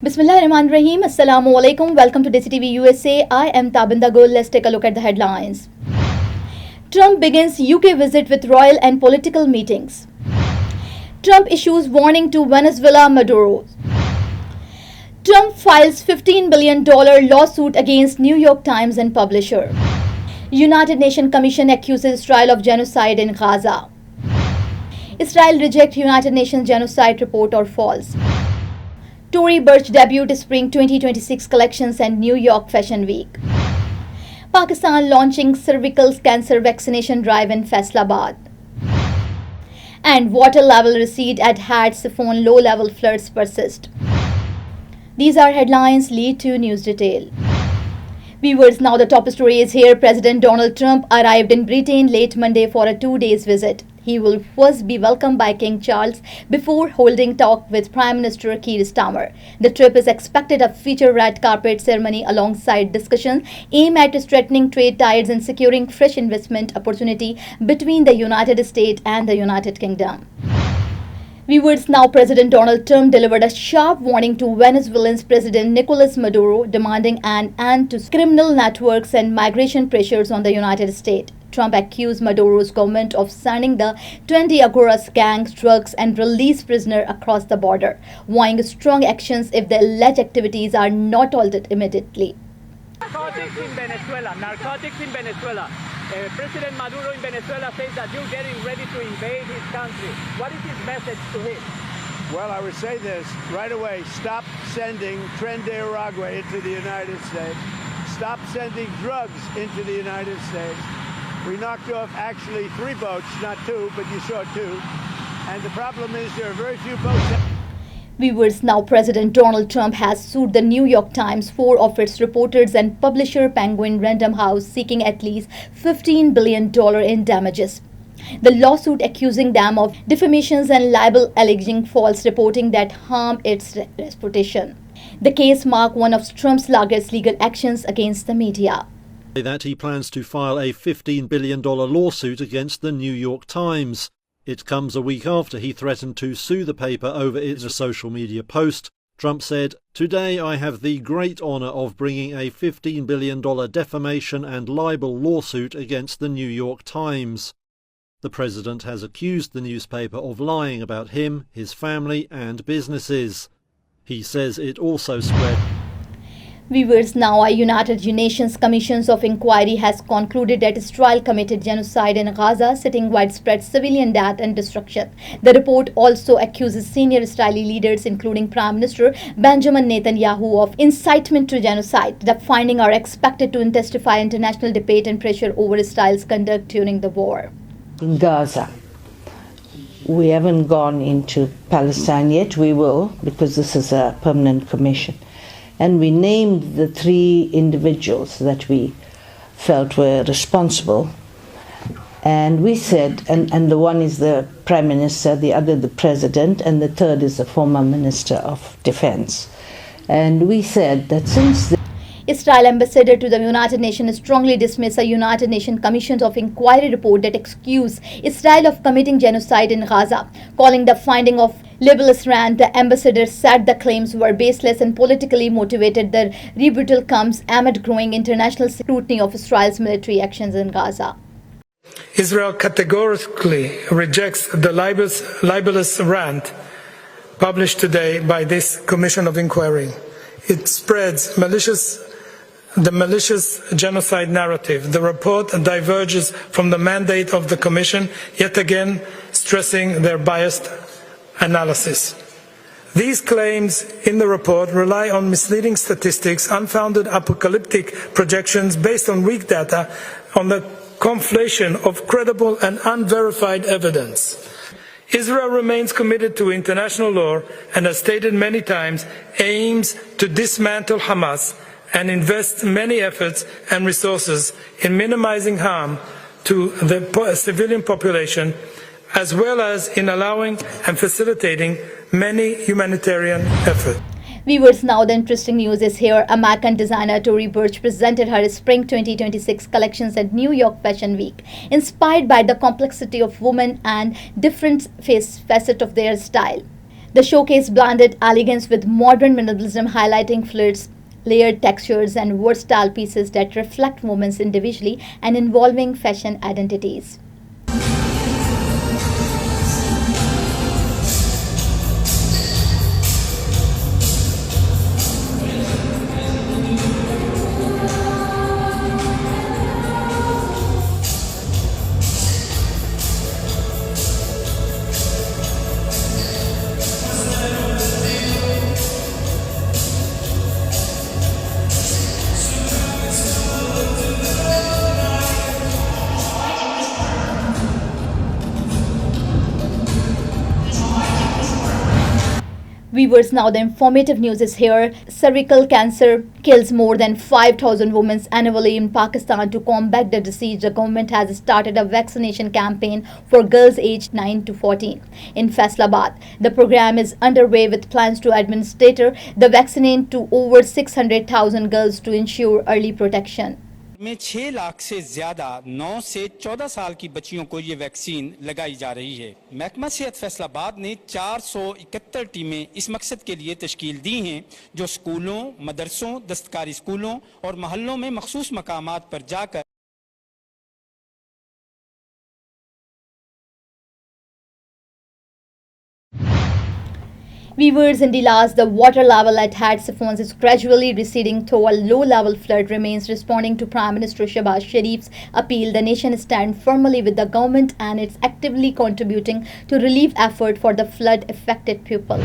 Bismillahirrahmanirrahim. Assalamu alaikum. Welcome to DESI TV USA. I am Tabinda Gul. Let's take a look at the headlines. Trump begins UK visit with royal and political meetings. Trump issues warning to Venezuela Maduro. Trump files $15 billion lawsuit against New York Times and publisher. United Nations Commission accuses Israel of genocide in Gaza. Israel rejects United Nations genocide report or false. Tory Burch debut Spring 2026 collections and New York Fashion Week. Pakistan launching cervical cancer vaccination drive in Faisalabad. And water level recede at Had Siphon, low-level floods persist. These are headlines. Lead to news detail. Viewers, now the top story is here. President Donald Trump arrived in Britain late Monday for a 2-day visit. He will first be welcomed by King Charles before holding talk with Prime Minister Keir Starmer. The trip is expected to feature red carpet ceremony alongside discussions aimed at strengthening trade ties and securing fresh investment opportunity between the United States and the United Kingdom. Viewers, now President Donald Trump delivered a sharp warning to Venezuelan President Nicolas Maduro, demanding an end to criminal networks and migration pressures on the United States. Trump accused Maduro's government of sending the 20 Agoras gangs drugs and release prisoners across the border, vowing strong actions if the alleged activities are not halted immediately. Narcotics in Venezuela. President Maduro in Venezuela says that you're getting ready to invade his country. What is his message to him? Well, I would say this right away. Stop sending Tren de Aragua into the United States. Stop sending drugs into the United States. We knocked off actually 3 boats, not 2, but you saw 2. And the problem is there are very few boats. Viewers, now President Donald Trump has sued the New York Times, 4 of its reporters and publisher Penguin Random House, seeking at least $15 billion in damages. The lawsuit accusing them of defamations and libel, alleging false reporting that harm its reputation. The case marked one of Trump's largest legal actions against the media. That he plans to file a $15 billion lawsuit against the New York Times. It comes a week after he threatened to sue the paper over its social media post. Trump said, "Today I have the great honor of bringing a $15 billion defamation and libel lawsuit against the New York Times." The president has accused the newspaper of lying about him, his family and businesses. He says it also spread. Viewers, now a United Nations Commission of Inquiry has concluded that Israel committed genocide in Gaza, citing widespread civilian death and destruction. The report also accuses senior Israeli leaders, including Prime Minister Benjamin Netanyahu, of incitement to genocide. The findings are expected to intensify international debate and pressure over Israel's conduct during the war. In Gaza, we haven't gone into Palestine yet. We will, because this is a permanent commission. And we named the 3 individuals that we felt were responsible. And we said, and the one is the Prime Minister, the other the President, and the third is the former Minister of Defense. And we said that since the Israel ambassador to the United Nations strongly dismissed a United Nations Commission of Inquiry report that accused Israel of committing genocide in Gaza. Calling the finding of libelous rant, the ambassador said the claims were baseless and politically motivated. The rebuttal comes amid growing international scrutiny of Israel's military actions in Gaza. Israel categorically rejects the libelous rant published today by this Commission of Inquiry. It spreads the malicious genocide narrative. The report diverges from the mandate of the Commission, yet again stressing their biased analysis. These claims in the report rely on misleading statistics, unfounded apocalyptic projections based on weak data, on the conflation of credible and unverified evidence. Israel remains committed to international law and, as stated many times, aims to dismantle Hamas and invest many efforts and resources in minimizing harm to the civilian population, as well as in allowing and facilitating many humanitarian efforts. Viewers, now the interesting news is here. American designer Tory Burch presented her Spring 2026 collections at New York Fashion Week, inspired by the complexity of women and different facets of their style. The showcase blended elegance with modern minimalism, highlighting flirts, layered textures, and versatile pieces that reflect women's individually and involving fashion identities. Viewers, now the informative news is here. Cervical cancer kills more than 5,000 women annually in Pakistan. To combat the disease, the government has started a vaccination campaign for girls aged 9 to 14. In Faisalabad, the program is underway with plans to administer the vaccine to over 600,000 girls to ensure early protection. में 6 लाख से ज़्यादा 9 से 14 साल की बच्चियों को ये vaccine लगाई जा रही है। महकमा सेहत फैसलाबाद ने 471 टीमें इस मकसद के लिए तश्कील दी हैं, जो स्कूलों, मदरसों, दस्तकारी स्कूलों और महल्लों में मखसूस मकामात पर जाकर Viewers, in Dilas, the water level at Hat Siphons is gradually receding, though a low-level flood remains. Responding to Prime Minister Shehbaz Sharif's appeal, the nation stands firmly with the government and it's actively contributing to relief effort for the flood-affected people.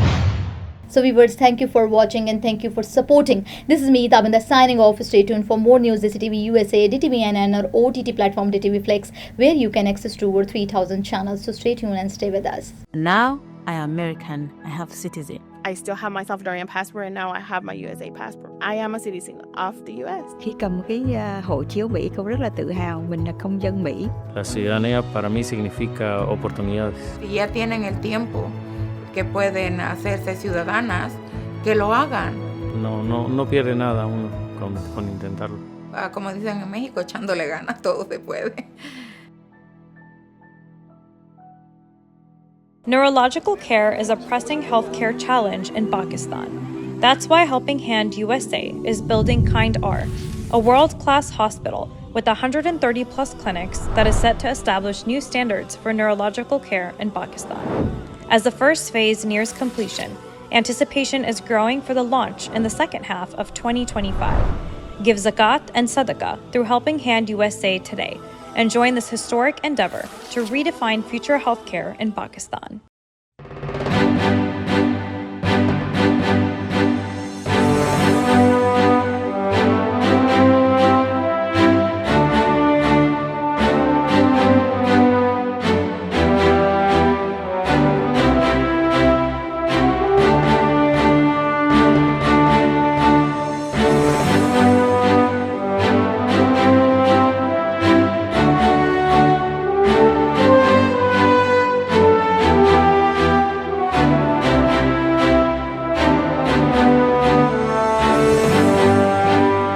So viewers, thank you for watching and thank you for supporting. This is me, Tabinda, signing off. Stay tuned for more news. DESI TV USA, DTVNN or OTT platform DTV Flex, where you can access to over 3,000 channels. So stay tuned and stay with us. Now I am American. I have citizen. I still have my Salvadorian passport and now I have my USA passport. I am a citizen of the US. Khi cầm cái hộ chiếu Mỹ, cô rất là tự hào mình là công dân Mỹ. La ciudadanía para mí significa oportunidades. Si ya tienen el tiempo que pueden hacerse ciudadanas, que lo hagan. No pierde nada uno con intentarlo. Como dicen en México, echándole ganas, todo se puede. Neurological care is a pressing healthcare challenge in Pakistan. That's why Helping Hand USA is building Kind R, a world-class hospital with 130-plus clinics that is set to establish new standards for neurological care in Pakistan. As the first phase nears completion, anticipation is growing for the launch in the second half of 2025. Give zakat and sadaqah through Helping Hand USA today and join this historic endeavor to redefine future healthcare in Pakistan.